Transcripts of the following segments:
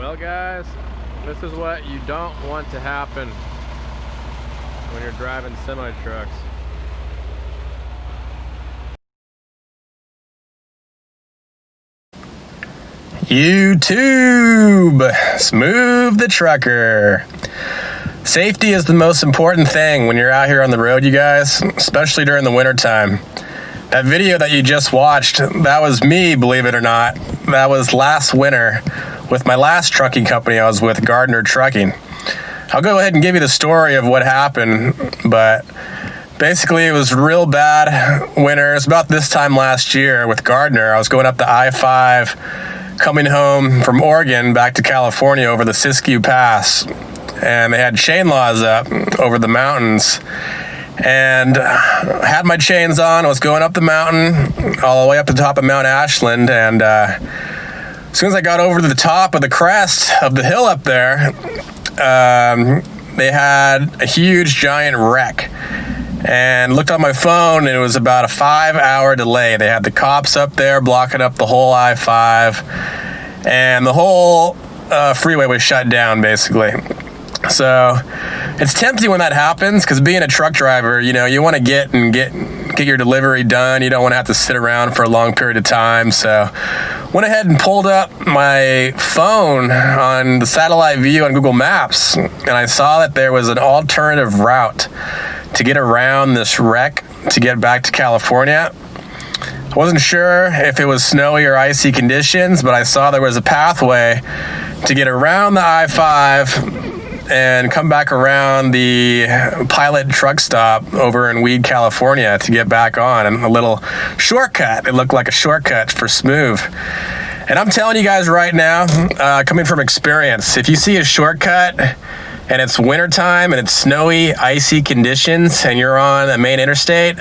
Well guys, this is what you don't want to happen when you're driving semi-trucks. YouTube, Smooth the Trucker. Safety is the most important thing when you're out here on the road, you guys, especially during the wintertime. That video that you just watched, that was me, believe it or not. That was last winter with my last trucking company I was with, Gardner Trucking. I'll go ahead and give you the story of what happened, but basically it was real bad winter. It was about this time last year with Gardner. I was going up the I-5, coming home from Oregon back to California over the Siskiyou Pass, and they had chain laws up over the mountains. And I had my chains on. I was going up the mountain, all the way up to the top of Mount Ashland. And as soon as I got over to the top of the crest of the hill up there, they had a huge, giant wreck. And looked on my phone, and it was about a 5-hour delay. They had the cops up there blocking up the whole I-5, and the whole freeway was shut down, basically. So it's tempting when that happens, because being a truck driver, you know, you want to get your delivery done. You don't want to have to sit around for a long period of time. So went ahead and pulled up my phone on the satellite view on Google Maps, and I saw that there was an alternative route to get around this wreck to get back to California. I wasn't sure if it was snowy or icy conditions, but I saw there was a pathway to get around the I-5 and come back around the Pilot truck stop over in Weed, California to get back on, and a little shortcut. It looked like a shortcut for Smooth. And I'm telling you guys right now, coming from experience, if you see a shortcut and it's wintertime and it's snowy, icy conditions and you're on a main interstate,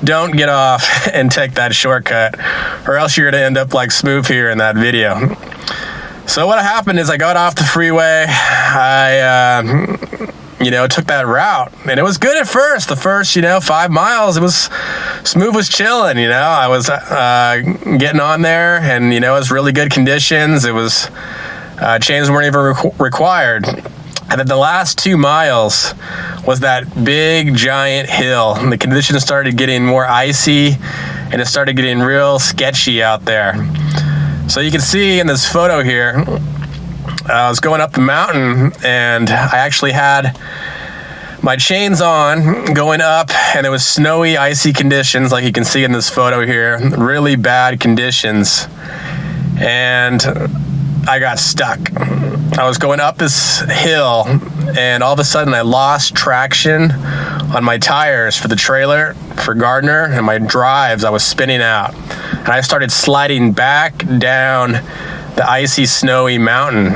don't get off and take that shortcut, or else you're going to end up like Smooth here in that video. So what happened is I got off the freeway. I took that route, and it was good at first. The first 5 miles, it was Smooth, was chilling. I was getting on there, and it was really good conditions. It was chains weren't even required. And then the last 2 miles was that big giant hill, and the conditions started getting more icy, and it started getting real sketchy out there. So you can see in this photo here, I was going up the mountain, and I actually had my chains on going up, and it was snowy, icy conditions like you can see in this photo here, really bad conditions, and I got stuck. I was going up this hill, and all of a sudden I lost traction on my tires for the trailer for Gardner, and my drives, I was spinning out. And I started sliding back down the icy, snowy mountain.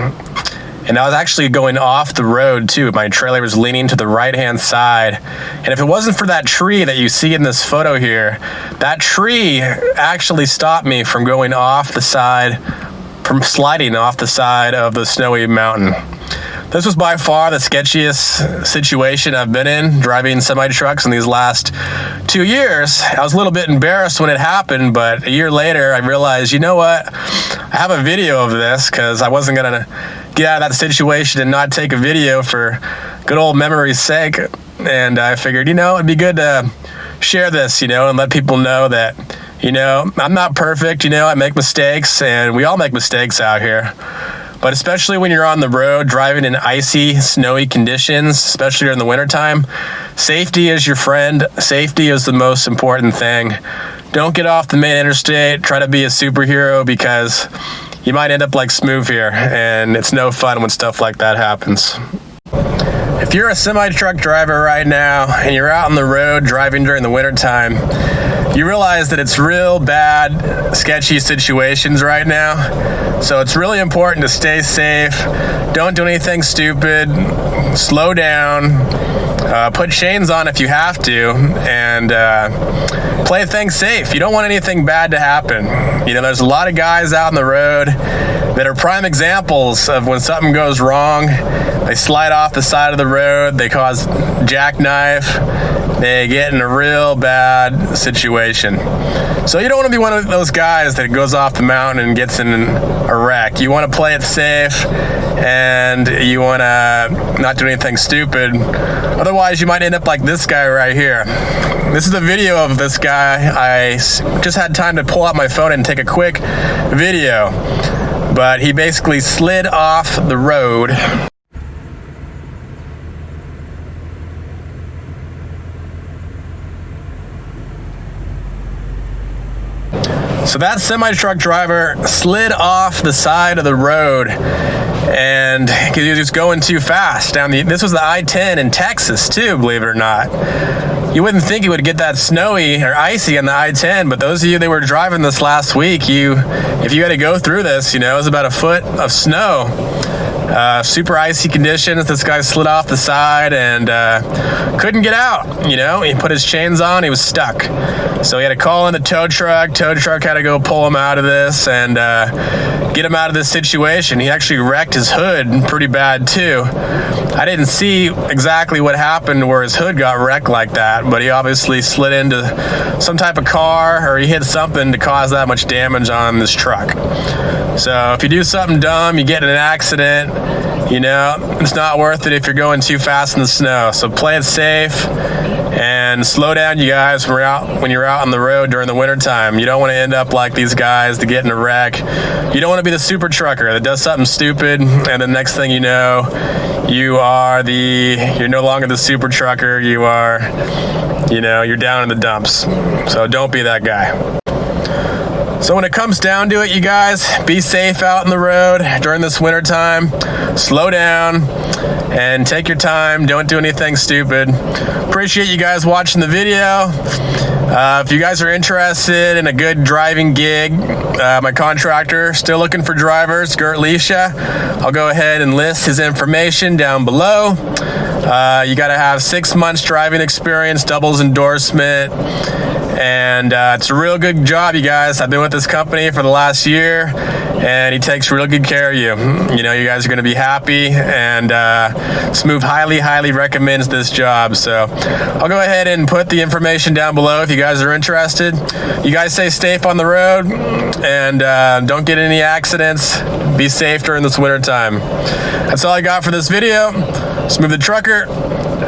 And I was actually going off the road too. My trailer was leaning to the right-hand side. And if it wasn't for that tree that you see in this photo here, that tree actually stopped me from going off the side, from sliding off the side of the snowy mountain. This was by far the sketchiest situation I've been in driving semi-trucks in these last 2 years. I was a little bit embarrassed when it happened, but a year later I realized, you know what? I have a video of this, because I wasn't going to get out of that situation and not take a video for good old memory's sake. And I figured, it'd be good to share this, and let people know that, I'm not perfect, I make mistakes, and we all make mistakes out here. But especially when you're on the road driving in icy, snowy conditions, especially during the wintertime, safety is your friend. Safety is the most important thing. Don't get off the main interstate. Try to be a superhero, because you might end up like Smooth here, and it's no fun when stuff like that happens. If you're a semi-truck driver right now and you're out on the road driving during the wintertime, you realize that it's real bad, sketchy situations right now. So it's really important to stay safe. Don't do anything stupid. Slow down. Put chains on if you have to, and play things safe. You don't want anything bad to happen. There's a lot of guys out on the road that are prime examples of when something goes wrong. They slide off the side of the road, they cause jackknife, they get in a real bad situation. So you don't want to be one of those guys that goes off the mountain and gets in a wreck. You want to play it safe, and you want to not do anything stupid. Otherwise, you might end up like this guy right here. This is a video of this guy. I just had time to pull out my phone and take a quick video. But he basically slid off the road. So that semi-truck driver slid off the side of the road, and he was just going too fast down this was the I-10 in Texas too, believe it or not. You wouldn't think it would get that snowy or icy on the I-10, but those of you that were driving this last week, if you had to go through this, it was about a foot of snow. Super icy conditions. This guy slid off the side and couldn't get out. He put his chains on, he was stuck. So he had to call in the tow truck. Tow truck had to go pull him out of this and get him out of this situation. He actually wrecked his hood pretty bad too. I didn't see exactly what happened where his hood got wrecked like that, but he obviously slid into some type of car or he hit something to cause that much damage on this truck. So if you do something dumb, you get in an accident, it's not worth it if you're going too fast in the snow. So play it safe and slow down, you guys, when you're out on the road during the wintertime. You don't want to end up like these guys that get in a wreck. You don't want to be the super trucker that does something stupid, and the next thing you know, you're no longer the super trucker. You're down in the dumps. So don't be that guy. So when it comes down to it, you guys, be safe out on the road during this winter time. Slow down and take your time. Don't do anything stupid. Appreciate you guys watching the video. If you guys are interested in a good driving gig, my contractor, still looking for drivers, Gert Lisha. I'll go ahead and list his information down below. You got to have 6 months driving experience, doubles endorsement. And it's a real good job, you guys. I've been with this company for the last year, and he takes real good care of you. You guys are going to be happy, and Smooth highly recommends this job. So I'll go ahead and put the information down below if you guys are interested. You guys stay safe on the road, and don't get any accidents. Be safe during this winter time. That's all I got for this video. Smooth the Trucker,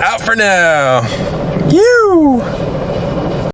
out for now. You.